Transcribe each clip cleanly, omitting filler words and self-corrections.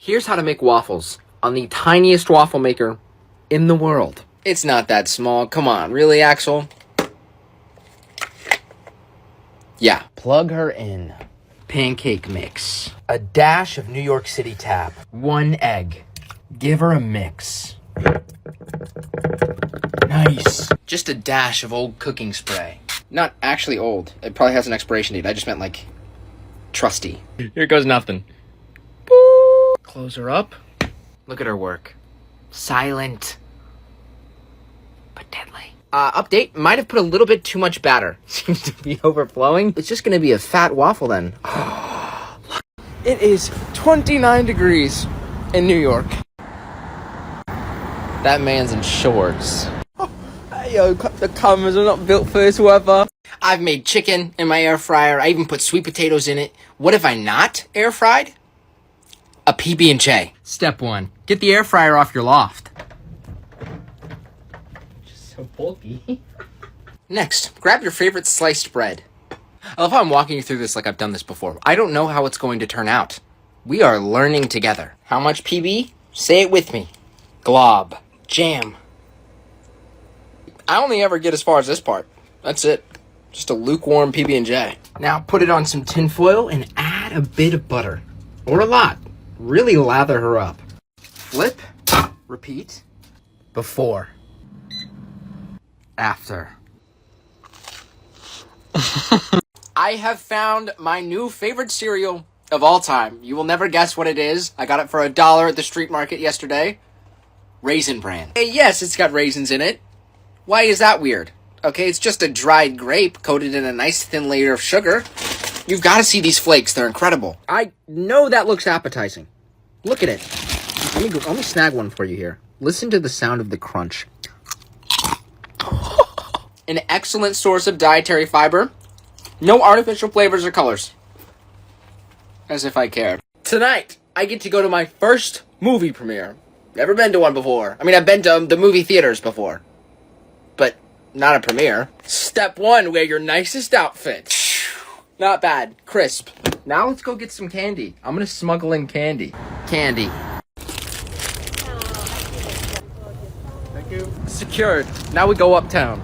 Here's how to make waffles on the tiniest waffle maker in the world. It's not that small. Come on, really, Axel? Yeah. Plug her in. Pancake mix. A dash of New York City tap. 1 egg. Give her a mix. Nice. Just a dash of old cooking spray. Not actually old. It probably has an expiration date. I just meant like trusty. Here goes nothing. Boop. Close her up. Look at her work. Silent. But deadly. Update, might have put a little bit too much batter. Seems to be overflowing. It's just gonna be a fat waffle then. It is 29 degrees in New York. That man's in shorts. Yo, the cameras are not built for this weather. I've made chicken in my air fryer. I even put sweet potatoes in it. What have I not air fried? A PB&J. Step 1, get the air fryer off your loft. So bulky. Next, grab your favorite sliced bread. I love how I'm walking you through this like I've done this before. I don't know how it's going to turn out. We are learning together. How much PB? Say it with me. Glob. Jam. I only ever get as far as this part. That's it. Just a lukewarm PB&J. Now put it on some tin foil and add a bit of butter. Or a lot. Really lather her up. Flip. Repeat. Before. After. I have found my new favorite cereal of all time. You will never guess what it is. I got it for $1 at the street market yesterday. Raisin Bran. Hey, yes, it's got raisins in it. Why is that weird? Okay, it's just a dried grape coated in a nice thin layer of sugar. You've got to see these flakes. They're incredible. I know that looks appetizing. Look at it. Let me snag one for you here. Listen to the sound of the crunch. An excellent source of dietary fiber. No artificial flavors or colors. As if I cared. Tonight, I get to go to my first movie premiere. Never been to one before. I mean, I've been to the movie theaters before. But not a premiere. Step 1, wear your nicest outfit. Not bad. Crisp. Now let's go get some candy. I'm gonna smuggle in candy. Candy. Thank you. Secured. Now we go uptown.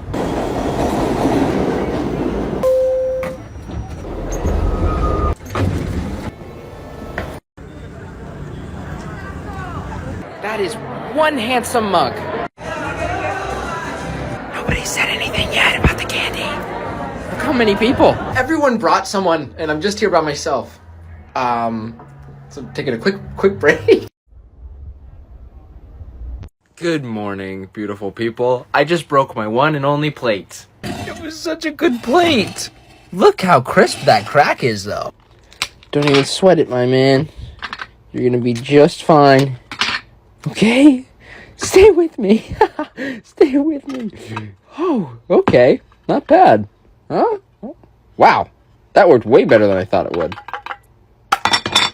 That is one handsome mug. Nobody said anything yet about the candy. Look how many people. Everyone brought someone, and I'm just here by myself. So I'm taking a quick break. Good morning, beautiful people. I just broke my one and only plate. It was such a good plate. Look how crisp that crack is, though. Don't even sweat it, my man. You're gonna be just fine. Okay? Stay with me. Stay with me. Oh, okay. Not bad. Huh? Wow. That worked way better than I thought it would.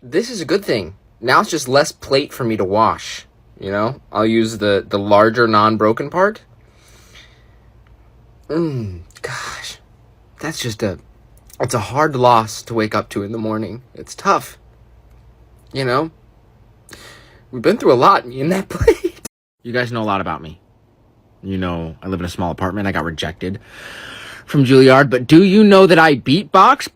This is a good thing. Now it's just less plate for me to wash. You know? I'll use the larger non-broken part. Gosh. That's just it's a hard loss to wake up to in the morning. It's tough. You know? We've been through a lot, me and that plate. You guys know a lot about me. You know, I live in a small apartment. I got rejected from Juilliard. But do you know that I beatbox?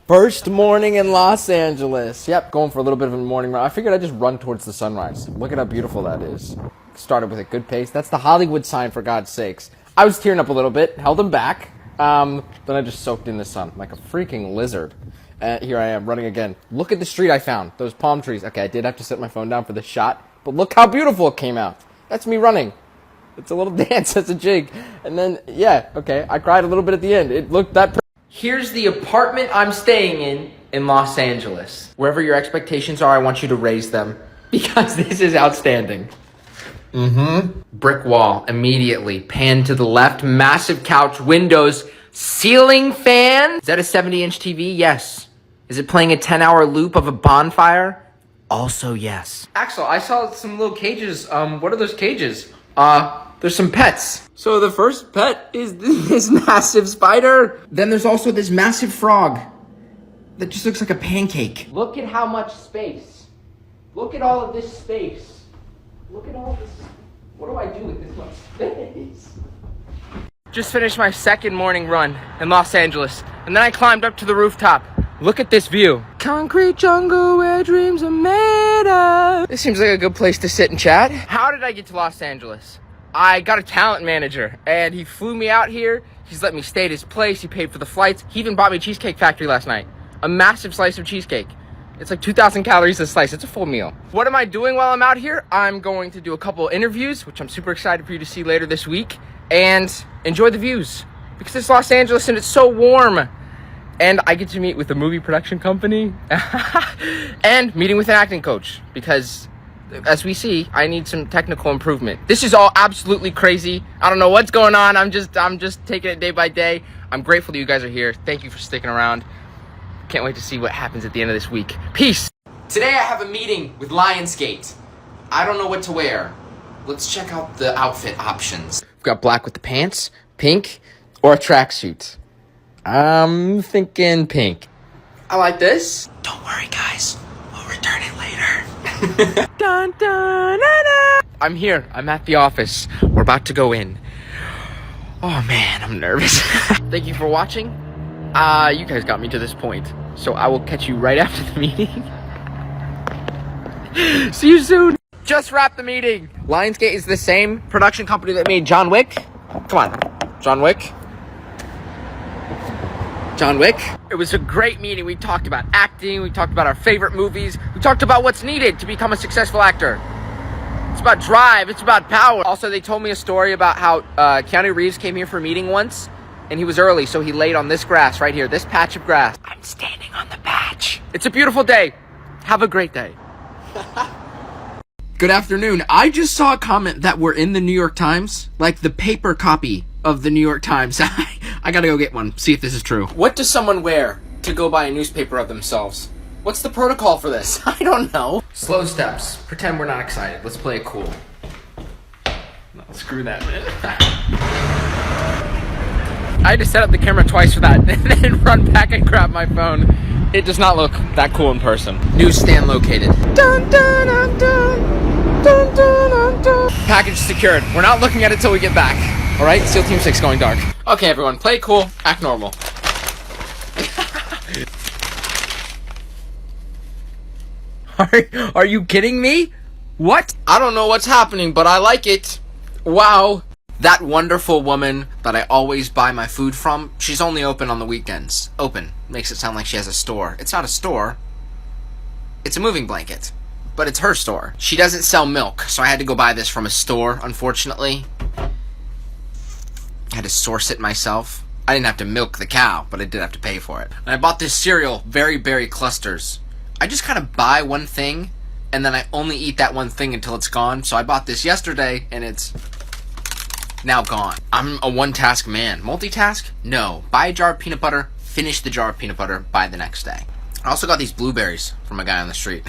First morning in Los Angeles. Yep, going for a little bit of a morning run. I figured I'd just run towards the sunrise. Look at how beautiful that is. Started with a good pace. That's the Hollywood sign, for God's sakes. I was tearing up a little bit, held them back. Then I just soaked in the sun like a freaking lizard. Here I am running again. Look at the street I found. Those palm trees. Okay, I did have to set my phone down for the shot, but look how beautiful it came out. That's me running. It's a little dance. That's a jig. And then, yeah, okay, I cried a little bit at the end. It looked that Here's the apartment I'm staying in Los Angeles. Wherever your expectations are, I want you to raise them because this is outstanding. Brick wall, immediately. Pan to the left, massive couch, windows, ceiling fan. Is that a 70-inch TV? Yes. Is it playing a 10-hour loop of a bonfire? Also yes. Axel, I saw some little cages. What are those cages? There's some pets. So the first pet is this massive spider. Then there's also this massive frog that just looks like a pancake. Look at how much space. Look at all of this space. Look at all this. What do I do with this much space? Just finished my second morning run in Los Angeles, and then I climbed up to the rooftop. Look at this view. Concrete jungle where dreams are made of. This seems like a good place to sit and chat. How did I get to Los Angeles? I got a talent manager, and he flew me out here. He's let me stay at his place. He paid for the flights. He even bought me Cheesecake Factory last night. A massive slice of cheesecake. It's like 2,000 calories a slice. It's a full meal. What am I doing while I'm out here? I'm going to do a couple interviews, which I'm super excited for you to see later this week, and enjoy the views. Because it's Los Angeles and it's so warm. And I get to meet with a movie production company and meeting with an acting coach because, as we see, I need some technical improvement. This is all absolutely crazy. I don't know what's going on. I'm just taking it day by day. I'm grateful that you guys are here. Thank you for sticking around. Can't wait to see what happens at the end of this week. Peace. Today I have a meeting with Lionsgate. I don't know what to wear. Let's check out the outfit options. We've got black with the pants, pink, or a tracksuit. I'm thinking pink. I like this. Don't worry, guys. We'll return it later. Dun, dun, dun, dun. I'm here. I'm at the office. We're about to go in. Oh, man, I'm nervous. Thank you for watching. You guys got me to this point. So I will catch you right after the meeting. See you soon. Just wrapped the meeting. Lionsgate is the same production company that made John Wick. Come on. John Wick. John Wick. It was a great meeting. We talked about acting. We talked about our favorite movies. We talked about what's needed to become a successful actor. It's about drive. It's about power. Also, they told me a story about how Keanu Reeves came here for a meeting once, and he was early, so he laid on this grass right here, this patch of grass. I'm standing on the patch. It's a beautiful day. Have a great day. Good afternoon. I just saw a comment that we're in the New York Times, like the paper copy of the New York Times. I gotta go get one, see if this is true. What does someone wear to go buy a newspaper of themselves? What's the protocol for this? I don't know. Slow steps. Pretend we're not excited. Let's play it cool. No, screw that, man. I had to set up the camera twice for that and then run back and grab my phone. It does not look that cool in person. Newsstand located. Dun, dun, dun, dun. Dun, dun, dun, dun. Package secured. We're not looking at it till we get back. All right, SEAL Team 6 going dark. Okay, everyone, play it cool, act normal. Are you kidding me? What? I don't know what's happening, but I like it. Wow. That wonderful woman that I always buy my food from, she's only open on the weekends. Open. Makes it sound like she has a store. It's not a store. It's a moving blanket. But it's her store. She doesn't sell milk, so I had to go buy this from a store, unfortunately. I had to source it myself. I didn't have to milk the cow, but I did have to pay for it. And I bought this cereal, Very Berry Clusters. I just kind of buy one thing, and then I only eat that one thing until it's gone. So I bought this yesterday, and it's now gone. I'm a one-task man. Multitask? No. Buy a jar of peanut butter, finish the jar of peanut butter, buy the next day. I also got these blueberries from a guy on the street.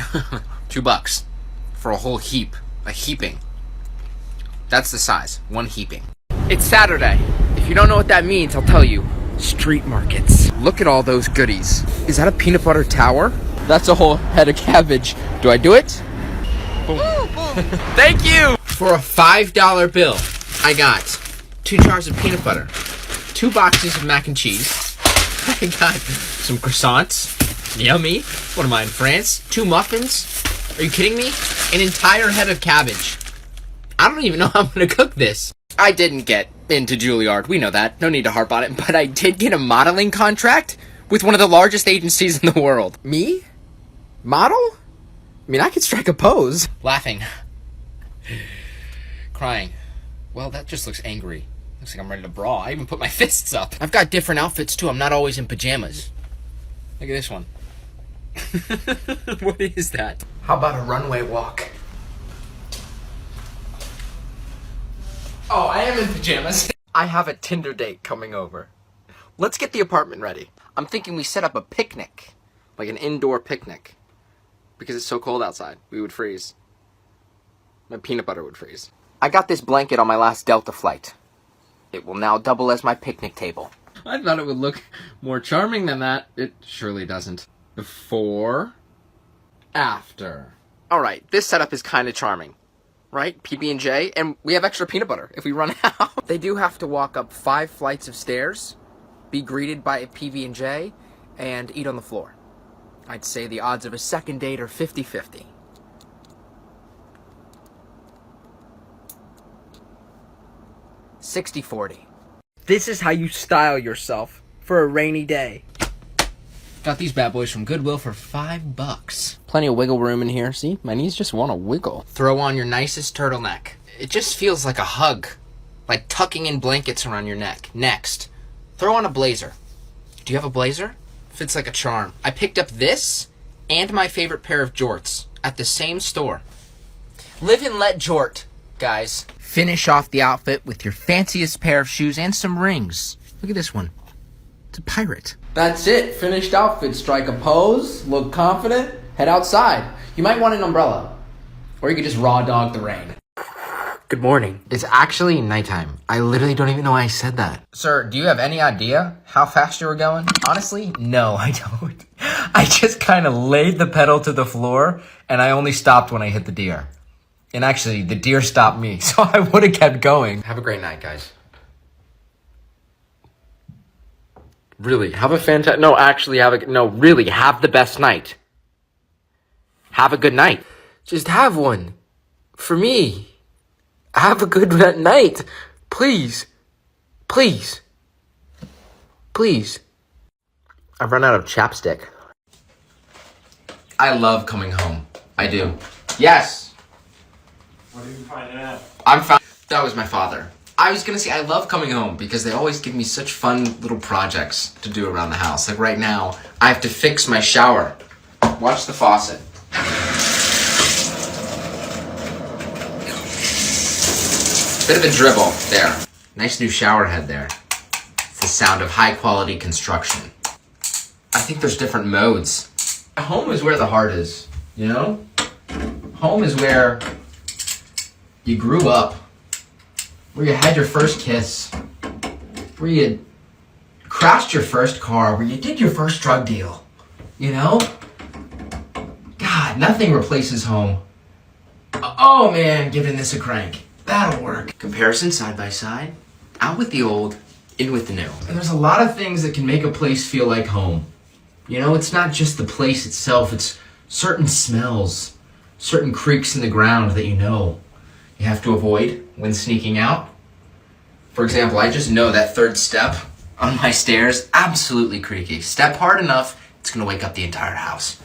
$2 for a whole heap. A heaping. That's the size. One heaping. It's Saturday. If you don't know what that means, I'll tell you. Street markets. Look at all those goodies. Is that a peanut butter tower? That's a whole head of cabbage. Do I do it? Boom. Thank you! For a $5 bill, I got 2 jars of peanut butter, 2 boxes of mac and cheese. I got some croissants. Yummy. What am I, in France? 2 muffins. Are you kidding me? An entire head of cabbage. I don't even know how I'm going to cook this. I didn't get into Juilliard. We know that. No need to harp on it. But I did get a modeling contract with one of the largest agencies in the world. Me? Model? I mean, I could strike a pose. Laughing. Crying. Well, that just looks angry. Looks like I'm ready to brawl. I even put my fists up. I've got different outfits, too. I'm not always in pajamas. Look at this one. What is that? How about a runway walk? Oh, I am in pajamas. I have a Tinder date coming over. Let's get the apartment ready. I'm thinking we set up a picnic. Like an indoor picnic. Because it's so cold outside. We would freeze. My peanut butter would freeze. I got this blanket on my last Delta flight. It will now double as my picnic table. I thought it would look more charming than that. It surely doesn't. Before, after. Alright, this setup is kind of charming. Right? PB&J, and we have extra peanut butter if we run out. They do have to walk up 5 flights of stairs, be greeted by a PB&J, and eat on the floor. I'd say the odds of a second date are 50-50. 60-40. This is how you style yourself for a rainy day. Got these bad boys from Goodwill for $5. Plenty of wiggle room in here. See, my knees just want to wiggle. Throw on your nicest turtleneck. It just feels like a hug. Like tucking in blankets around your neck. Next, throw on a blazer. Do you have a blazer? Fits like a charm. I picked up this and my favorite pair of jorts at the same store. Live and let jort, guys. Finish off the outfit with your fanciest pair of shoes and some rings. Look at this one. It's a pirate. That's it. Finished outfit. Strike a pose, look confident, head outside. You might want an umbrella. Or you could just raw dog the rain. Good morning. It's actually nighttime. I literally don't even know why I said that. Sir, do you have any idea how fast you were going? Honestly, no, I don't. I just kind of laid the pedal to the floor, and I only stopped when I hit the deer. And actually, the deer stopped me, so I would have kept going. Have a great night, guys. Really, have a fantastic... No, actually, really, have the best night. Have a good night. Just have one. For me. Have a good night. Please. Please. Please. I've run out of chapstick. I love coming home. I do. Yes. What did you find out? That was my father. I was gonna say, I love coming home because they always give me such fun little projects to do around the house. Like right now, I have to fix my shower. Watch the faucet. Bit of a dribble there. Nice new shower head there. It's the sound of high quality construction. I think there's different modes. Home is where the heart is, you know? Home is where you grew up, where you had your first kiss, where you crashed your first car, where you did your first drug deal, you know? God, nothing replaces home. Oh man, giving this a crank. That'll work. Comparison side by side, out with the old, in with the new. And there's a lot of things that can make a place feel like home. You know, it's not just the place itself, it's certain smells, certain creaks in the ground that you know you have to avoid when sneaking out. For example, I just know that third step on my stairs, absolutely creaky. Step hard enough, it's gonna wake up the entire house.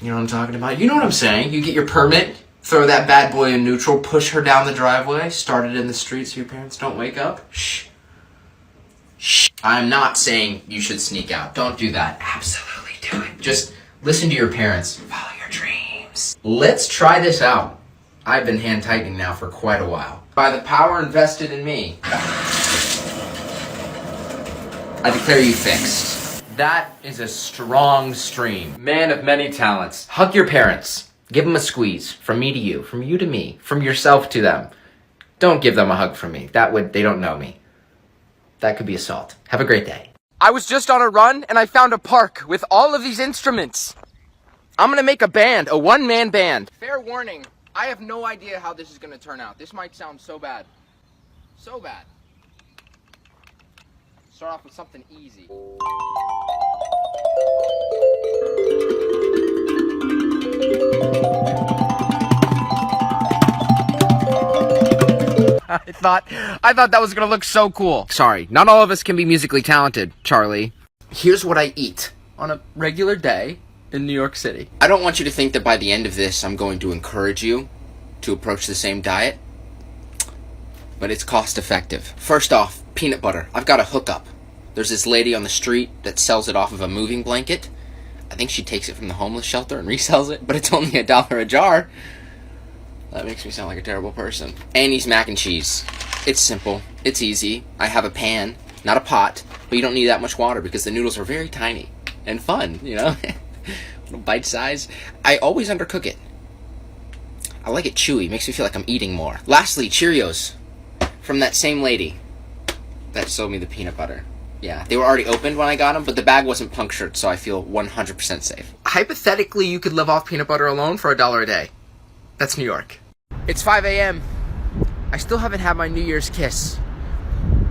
You know what I'm talking about? You know what I'm saying? You get your permit, throw that bad boy in neutral, push her down the driveway, start it in the street so your parents don't wake up. Shh. Shh. I'm not saying you should sneak out. Don't do that. Absolutely do it. Just listen to your parents. Follow your dreams. Let's try this out. I've been hand tightening now for quite a while. By the power invested in me, I declare you fixed. That is a strong stream. Man of many talents. Hug your parents. Give them a squeeze. From me to you. From you to me. From yourself to them. Don't give them a hug from me. They don't know me. That could be assault. Have a great day. I was just on a run and I found a park with all of these instruments. I'm gonna make a band, a one-man band. Fair warning, I have no idea how this is gonna turn out. This might sound so bad. So bad. Start off with something easy. I thought that was gonna look so cool. Sorry, not all of us can be musically talented, Charlie. Here's what I eat on a regular day in New York City. I don't want you to think that by the end of this, I'm going to encourage you to approach the same diet, but it's cost effective. First off, peanut butter. I've got a hookup. There's this lady on the street that sells it off of a moving blanket. I think she takes it from the homeless shelter and resells it, but it's only $1 a jar. That makes me sound like a terrible person. Annie's mac and cheese. It's simple. It's easy. I have a pan, not a pot, but you don't need that much water because the noodles are very tiny and fun, you know? Little bite size. I always undercook it. I like it chewy. Makes me feel like I'm eating more. Lastly, Cheerios. From that same lady that sold me the peanut butter. Yeah, they were already opened when I got them, but the bag wasn't punctured, so I feel 100% safe. Hypothetically, you could live off peanut butter alone for $1 a day. That's New York. It's 5 a.m. I still haven't had my New Year's kiss.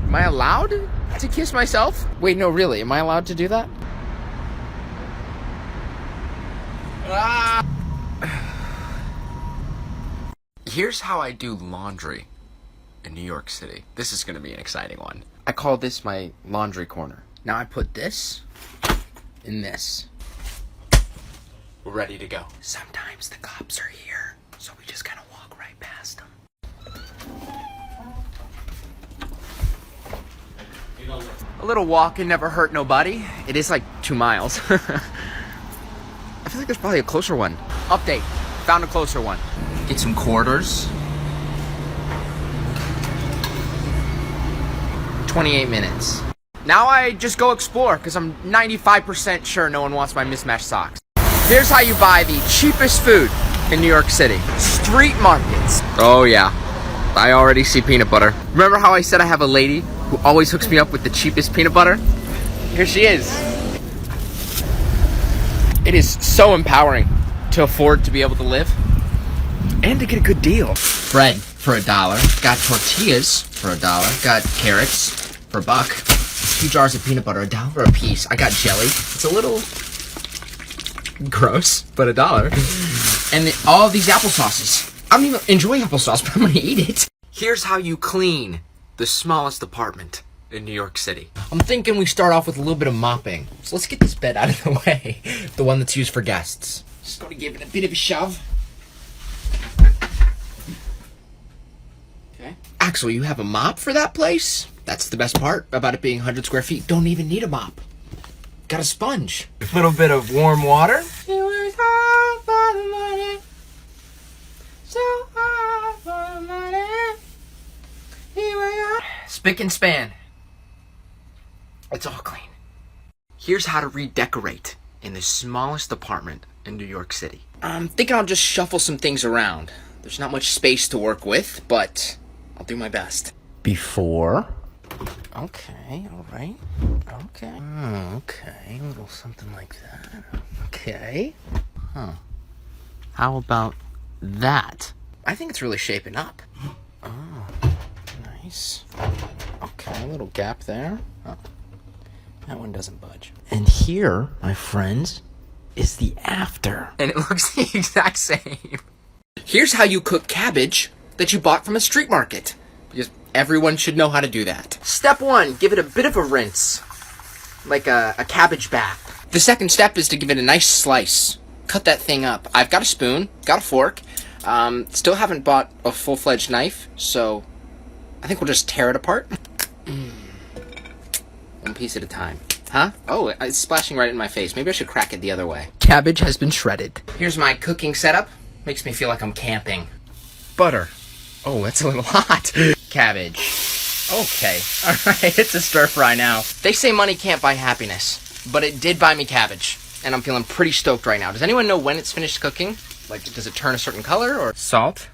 Am I allowed to kiss myself? Wait, no, really, am I allowed to do that? Here's how I do laundry in New York City. This is gonna be an exciting one. I call this my laundry corner. Now I put this in this. We're ready to go. Sometimes the cops are here, so we just kind of walk right past them. A little walk can never hurt nobody. It is like 2 miles. I feel like there's probably a closer one. Update, found a closer one. Get some quarters. 28 minutes. Now I just go explore, because I'm 95% sure no one wants my mismatched socks. Here's how you buy the cheapest food in New York City. Street markets. Oh yeah, I already see peanut butter. Remember how I said I have a lady who always hooks me up with the cheapest peanut butter? Here she is. It is so empowering to afford to be able to live and to get a good deal. Bread for $1. Got tortillas for $1. Got carrots for $1. 2 jars of peanut butter, $1 a piece. I got jelly. It's a little gross, but $1. And all these applesauces. I don't even enjoy applesauce, but I'm gonna eat it. Here's how you clean the smallest apartment in New York City. I'm thinking we start off with a little bit of mopping. So let's get this bed out of the way. The one that's used for guests. Just gonna give it a bit of a shove. Okay. Axel, you have a mop for that place? That's the best part about it being 100 square feet. Don't even need a mop. Got a sponge. A little bit of warm water. It was hard for the money. So hard for the money. Here we are. Spick and span. It's all clean. Here's how to redecorate in the smallest apartment in New York City. I'm thinking I'll just shuffle some things around. There's not much space to work with, but I'll do my best. Before. Okay, all right. Okay. Okay, a little something like that. Okay. Huh. How about that? I think it's really shaping up. Oh, nice. Okay, a little gap there. Oh, that one doesn't budge. And here, my friends, is the after. And it looks the exact same. Here's how you cook cabbage that you bought from a street market. Because everyone should know how to do that. Step 1, give it a bit of a rinse. Like a cabbage bath. The second step is to give it a nice slice. Cut that thing up. I've got a spoon, got a fork. Still haven't bought a full-fledged knife, so I think we'll just tear it apart. One piece at a time. Huh? Oh, it's splashing right in my face. Maybe I should crack it the other way. Cabbage has been shredded. Here's my cooking setup. Makes me feel like I'm camping. Butter. Oh, that's a little hot. Cabbage. Okay. Alright, it's a stir fry now. They say money can't buy happiness, but it did buy me cabbage. And I'm feeling pretty stoked right now. Does anyone know when it's finished cooking? Like, does it turn a certain color or? Salt.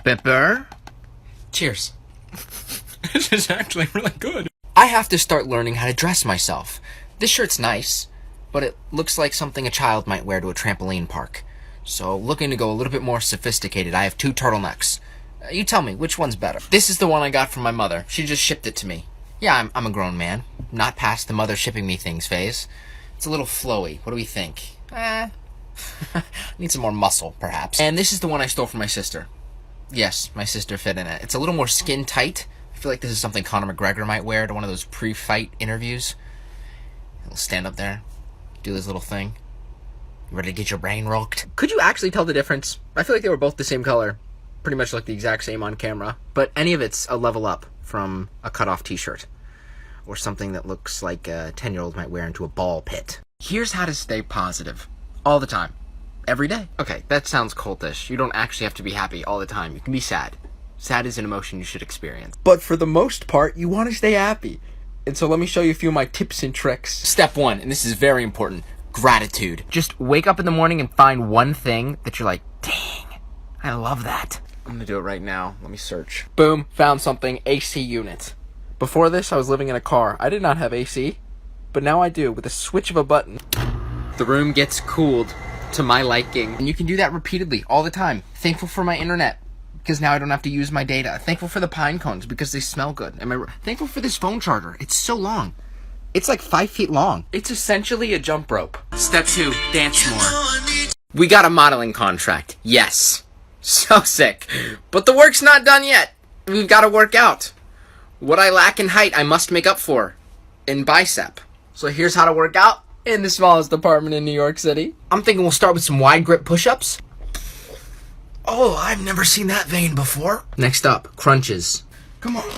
Pepper. Cheers. This is actually really good. I have to start learning how to dress myself. This shirt's nice, but it looks like something a child might wear to a trampoline park. So, looking to go a little bit more sophisticated, I have 2 turtlenecks. You tell me, which one's better? This is the one I got from my mother. She just shipped it to me. Yeah, I'm a grown man. Not past the mother shipping me things phase. It's a little flowy. What do we think? Need some more muscle, perhaps. And this is the one I stole from my sister. Yes, my sister fit in it. It's a little more skin tight. I feel like this is something Conor McGregor might wear to one of those pre-fight interviews. He'll stand up there, do this little thing. Ready to get your brain rocked? Could you actually tell the difference? I feel like they were both the same color. Pretty much look the exact same on camera. But any of it's a level up from a cut-off t-shirt. Or something that looks like a 10-year-old might wear into a ball pit. Here's how to stay positive. All the time. Every day. Okay, that sounds cultish. You don't actually have to be happy all the time. You can be sad. Sad is an emotion you should experience. But for the most part, you want to stay happy. And so let me show you a few of my tips and tricks. Step 1, and this is very important. Gratitude. Just wake up in the morning and find one thing that you're like, dang, I love that. I'm gonna do it right now. Let me search. Boom, found something. AC unit. Before this, I was living in a car. I did not have AC, but now I do with a switch of a button. The room gets cooled to my liking. And you can do that repeatedly, all the time. Thankful for my internet, because now I don't have to use my data. Thankful for the Pinecones, because they smell good. Thankful for this phone charger. It's so long. It's like 5 feet long. It's essentially a jump rope. Step 2, dance more. We got a modeling contract. Yes. So sick. But the work's not done yet. We've got to work out. What I lack in height, I must make up for in bicep. So here's how to work out in the smallest apartment in New York City. I'm thinking we'll start with some wide grip push-ups. Oh, I've never seen that vein before. Next up, crunches. Come on,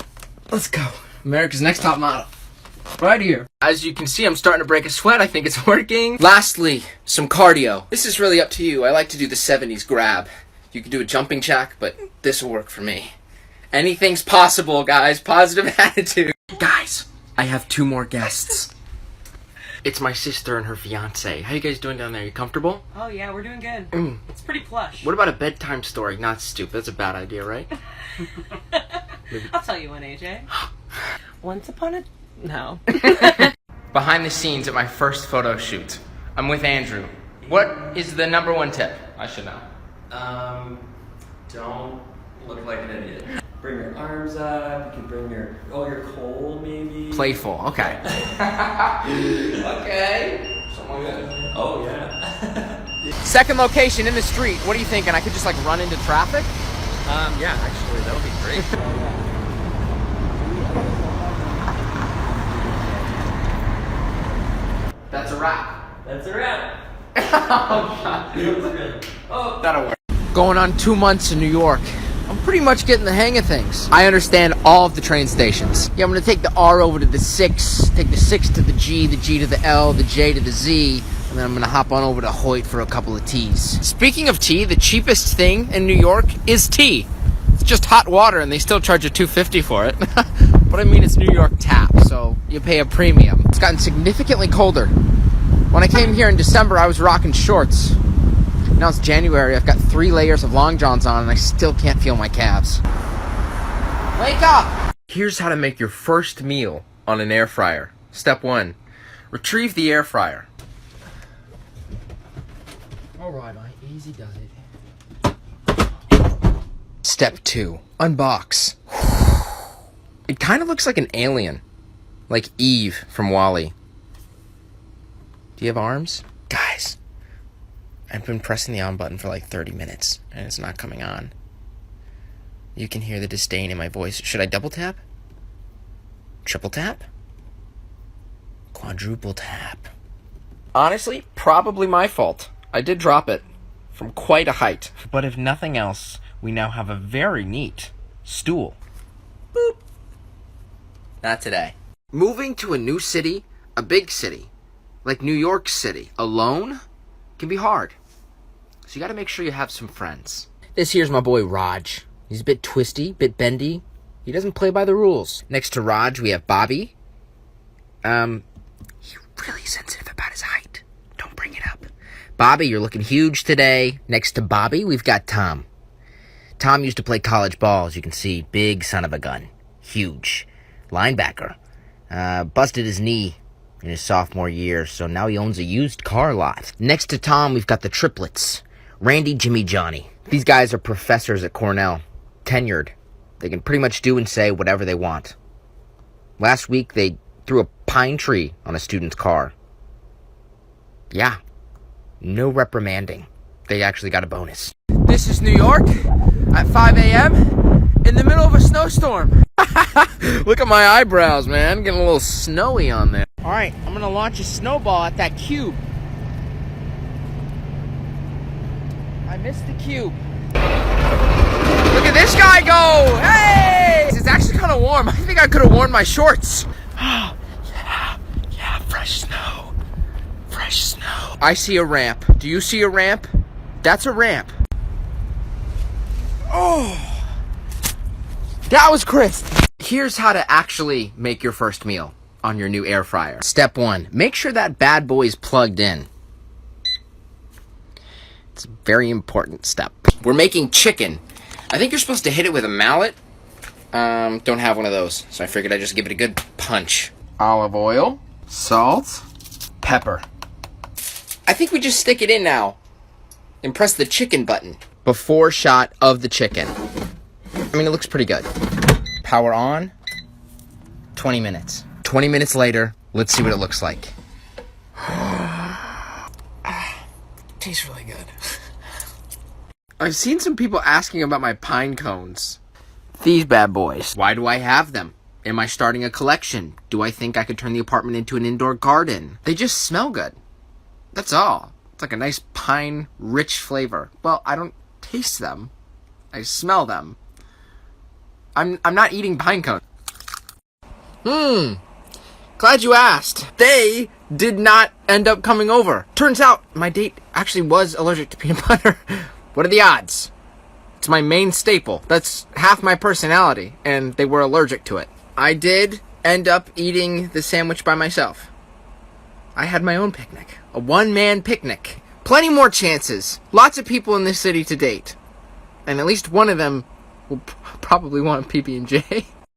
let's go. America's Next Top Model. Right here. As you can see, I'm starting to break a sweat. I think it's working. Lastly, some cardio. This is really up to you. I like to do the 70s grab. You can do a jumping jack, but this will work for me. Anything's possible, guys. Positive attitude. Guys, I have 2 more guests. It's my sister and her fiance. How you guys doing down there? You comfortable? Oh yeah, we're doing good. It's pretty plush. What about a bedtime story? Not stupid. That's a bad idea, right? I'll tell you one, AJ. Once upon a... No. Behind the scenes at my first photo shoot, I'm with Andrew. What is the #1 tip? I should know. Don't look like an idiot. Bring your arms up. You can bring your cold maybe. Playful. Okay. Okay. Something like that. Oh yeah. Second location in the street. What are you thinking? I could just like run into traffic? Yeah. Actually, that would be great. That's a wrap. That's a wrap. Oh, God. Oh, that'll work. Going on 2 months in New York. I'm pretty much getting the hang of things. I understand all of the train stations. Yeah, I'm gonna take the R over to the 6, take the 6 to the G to the L, the J to the Z, and then I'm gonna hop on over to Hoyt for a couple of teas. Speaking of tea, the cheapest thing in New York is tea. It's just hot water and they still charge you $2.50 for it. But I mean, it's New York tap, so you pay a premium. It's gotten significantly colder. When I came here in December, I was rocking shorts. Now it's January, I've got 3 layers of long johns on and I still can't feel my calves. Wake up! Here's how to make your first meal on an air fryer. Step 1, retrieve the air fryer. Alright, mate, easy does it. Step 2, unbox. It kind of looks like an alien. Like Eve from WALL-E. Do you have arms? Guys, I've been pressing the on button for like 30 minutes, and it's not coming on. You can hear the disdain in my voice. Should I double tap? Triple tap? Quadruple tap. Honestly, probably my fault. I did drop it from quite a height. But if nothing else, we now have a very neat stool. Boop. Not today. Moving to a new city, a big city, like New York City, alone can be hard. So you gotta make sure you have some friends. This here's my boy Raj. He's a bit twisty, bit bendy. He doesn't play by the rules. Next to Raj, we have Bobby. He's really sensitive about his height. Don't bring it up. Bobby, you're looking huge today. Next to Bobby, we've got Tom. Tom used to play college ball, as you can see. Big son of a gun. Huge. Linebacker. Busted his knee in his sophomore year, so now he owns a used car lot. Next to Tom, we've got the triplets. Randy, Jimmy, Johnny. These guys are professors at Cornell. Tenured. They can pretty much do and say whatever they want. Last week, they threw a pine tree on a student's car. Yeah. No reprimanding. They actually got a bonus. This is New York at 5 a.m. in the middle of a snowstorm. Look at my eyebrows, man. Getting a little snowy on there. All right, I'm going to launch a snowball at that cube. I missed the cube. Look at this guy go! Hey! It's actually kind of warm. I think I could have worn my shorts. Yeah, fresh snow. Fresh snow. I see a ramp. Do you see a ramp? That's a ramp. Oh! That was crisp. Here's how to actually make your first meal on your new air fryer. Step 1, make sure that bad boy's plugged in. It's a very important step. We're making chicken. I think you're supposed to hit it with a mallet. Don't have one of those, so I figured I'd just give it a good punch. Olive oil, salt, pepper. I think we just stick it in now and press the chicken button. Before shot of the chicken. I mean, it looks pretty good. Power on. 20 minutes. 20 minutes later, let's see what it looks like. Tastes really good. I've seen some people asking about my pine cones. These bad boys. Why do I have them? Am I starting a collection? Do I think I could turn the apartment into an indoor garden? They just smell good. That's all. It's like a nice pine, rich flavor. Well, I don't taste them. I smell them. I'm not eating pine cones. Glad you asked. They did not end up coming over. Turns out my date actually was allergic to peanut butter. What are the odds? It's my main staple. That's half my personality, and they were allergic to it. I did end up eating the sandwich by myself. I had my own picnic. A one-man picnic. Plenty more chances. Lots of people in this city to date. And at least one of them will probably want a PB&J.